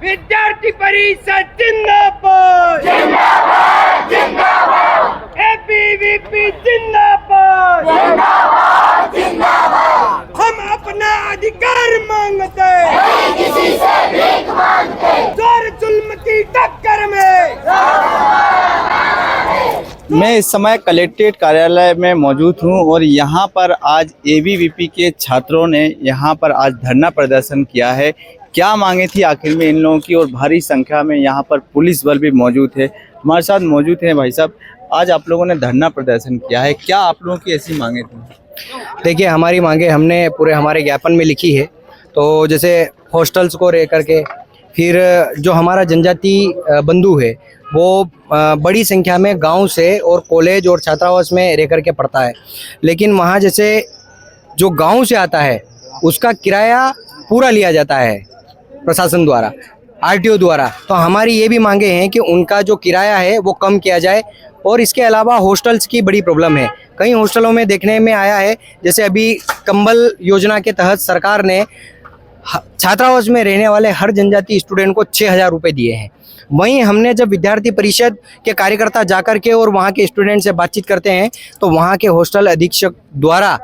विद्यार्थी परिषद जिंदाबाद जिंदाबाद जिंदाबाद, एबीवीपी जिंदाबाद जिंदाबाद जिंदाबाद। हम अपना अधिकार मांगते हैं, किसी से भीख मांगते, जोर जुल्म की टक्कर में। मैं इस समय कलेक्ट्रेट कार्यालय में मौजूद हूं और यहां पर आज एबीवीपी के छात्रों ने यहां पर आज धरना प्रदर्शन किया है। क्या मांगे थी आखिर में इन लोगों की, और भारी संख्या में यहां पर पुलिस बल भी मौजूद है। हमारे साथ मौजूद हैं भाई साहब, आज आप लोगों ने धरना प्रदर्शन किया है, क्या आप लोगों की ऐसी मांगे थी? देखिए, हमारी मांगे हमने पूरे हमारे ज्ञापन में लिखी है। तो जैसे हॉस्टल्स को रह करके, फिर जो हमारा जनजाति बंधु है वो बड़ी संख्या में गांव से और कॉलेज और छात्रावास में रह करके पढ़ता है, लेकिन वहाँ जैसे जो गांव से आता है उसका किराया पूरा लिया जाता है प्रशासन द्वारा, आरटीओ द्वारा। तो हमारी ये भी मांगे हैं कि उनका जो किराया है वो कम किया जाए। और इसके अलावा हॉस्टल्स की बड़ी प्रॉब्लम है। कई हॉस्टलों में देखने में आया है, जैसे अभी कंबल योजना के तहत सरकार ने छात्रावास में रहने वाले हर जनजाति स्टूडेंट को 6,000 रुपये दिए हैं। वहीं हमने जब विद्यार्थी परिषद के कार्यकर्ता जाकर के और वहाँ के स्टूडेंट से बातचीत करते हैं तो वहाँ के हॉस्टल अधीक्षक द्वारा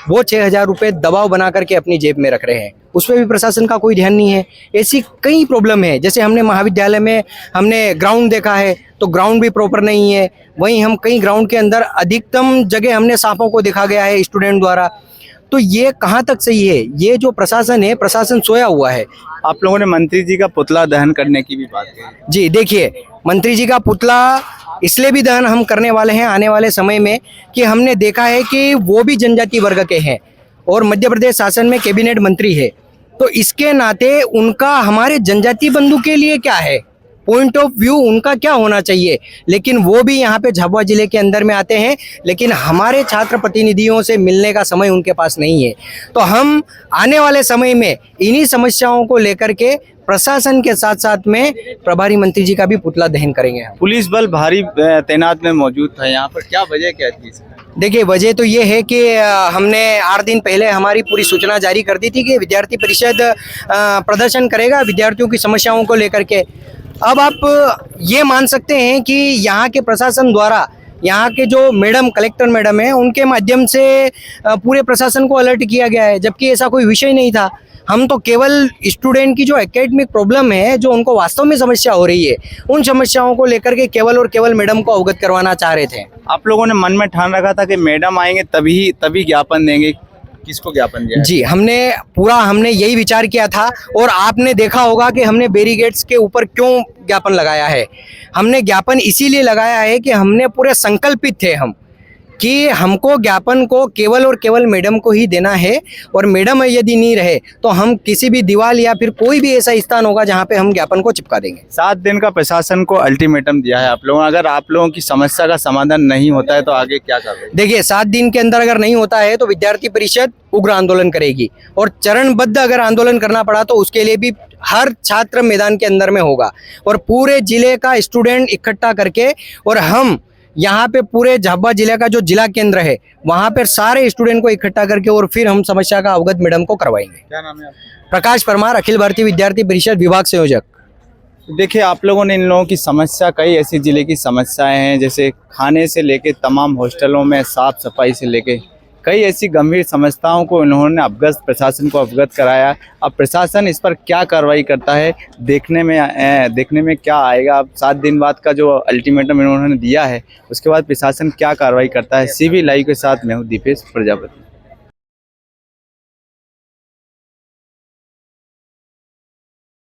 वो 6,000 रुपये दबाव बना करके अपनी जेब में रख रहे हैं। उस पर भी प्रशासन का कोई ध्यान नहीं है। ऐसी कई प्रॉब्लम है। जैसे हमने महाविद्यालय में हमने ग्राउंड देखा है तो ग्राउंड भी प्रॉपर नहीं है। वहीं हम कई ग्राउंड के अंदर अधिकतम जगह हमने सांपों को देखा गया है स्टूडेंट द्वारा। तो ये कहाँ तक सही है? ये जो प्रशासन है, प्रशासन सोया हुआ है। आप लोगों ने मंत्री जी का पुतला दहन करने की भी बात की। जी देखिए, मंत्री जी का पुतला इसलिए भी दहन हम करने वाले हैं आने वाले समय में कि हमने देखा है कि वो भी जनजाति वर्ग के हैं और मध्य प्रदेश शासन में कैबिनेट मंत्री है। तो इसके नाते उनका हमारे जनजाति बंधु के लिए क्या है पॉइंट ऑफ व्यू, उनका क्या होना चाहिए। लेकिन वो भी यहाँ पे झाबुआ जिले के अंदर में आते हैं, लेकिन हमारे छात्र प्रतिनिधियों से मिलने का समय उनके पास नहीं है। तो हम आने वाले समय में इन्हीं समस्याओं को लेकर के प्रशासन के साथ साथ में प्रभारी मंत्री जी का भी पुतला दहन करेंगे। पुलिस बल भारी तैनात में मौजूद था यहाँ पर, क्या वजह क्या थी? देखिए, वजह तो ये है कि हमने 8 दिन पहले हमारी पूरी सूचना जारी कर दी थी कि विद्यार्थी परिषद प्रदर्शन करेगा विद्यार्थियों की समस्याओं को लेकर के। अब आप ये मान सकते हैं कि यहाँ के प्रशासन द्वारा, यहाँ के जो मैडम कलेक्टर मैडम है उनके माध्यम से पूरे प्रशासन को अलर्ट किया गया है, जबकि ऐसा कोई विषय नहीं था। हम तो केवल स्टूडेंट की जो एकेडमिक प्रॉब्लम है, जो उनको वास्तव में समस्या हो रही है, उन समस्याओं को लेकर के केवल और केवल मैडम को अवगत करवाना चाह रहे थे। आप लोगों ने मन में ठान रखा था कि मैडम आएंगे तभी ज्ञापन देंगे। किसको ज्ञापन दिया? जी, हमने यही विचार किया था। और आपने देखा होगा कि हमने बैरिकेड्स के ऊपर क्यों ज्ञापन लगाया है। हमने ज्ञापन इसीलिए लगाया है कि हमने पूरे संकल्पित थे हम कि हमको ज्ञापन को केवल और केवल मैडम को ही देना है। और मैडम यदि नहीं रहे तो हम किसी भी दीवार या फिर कोई भी ऐसा स्थान होगा जहां पे हम ज्ञापन को चिपका देंगे। 7 दिन का प्रशासन को अल्टीमेटम दिया है आप लोगों। अगर आप लोगों की समस्या का समाधान नहीं होता है तो आगे क्या करोगे? देखिए, 7 दिन के अंदर अगर नहीं होता है तो विद्यार्थी परिषद उग्र आंदोलन करेगी। और चरणबद्ध अगर आंदोलन करना पड़ा तो उसके लिए भी हर छात्र मैदान के अंदर में होगा और पूरे जिले का स्टूडेंट इकट्ठा करके, और हम यहाँ पे पूरे झाबुआ जिले का जो जिला केंद्र है वहाँ पर सारे स्टूडेंट को इकट्ठा करके और फिर हम समस्या का अवगत मैडम को करवाएंगे। क्या नाम है आपका? प्रकाश परमार, अखिल भारतीय विद्यार्थी परिषद विभाग संयोजक। देखिए, आप लोगों ने इन लोगों की समस्या, कई ऐसी जिले की समस्याएं हैं, जैसे खाने से लेके तमाम हॉस्टलों में साफ सफाई से लेके कई ऐसी गंभीर समस्याओं को इन्होंने प्रशासन को अवगत कराया। अब प्रशासन इस पर क्या कार्रवाई करता है देखने में क्या आएगा। अब 7 दिन बाद का जो अल्टीमेटम इन्होंने दिया है उसके बाद प्रशासन क्या कार्रवाई करता है। CB लाइव के साथ मैं हूँ दीपेश प्रजापति।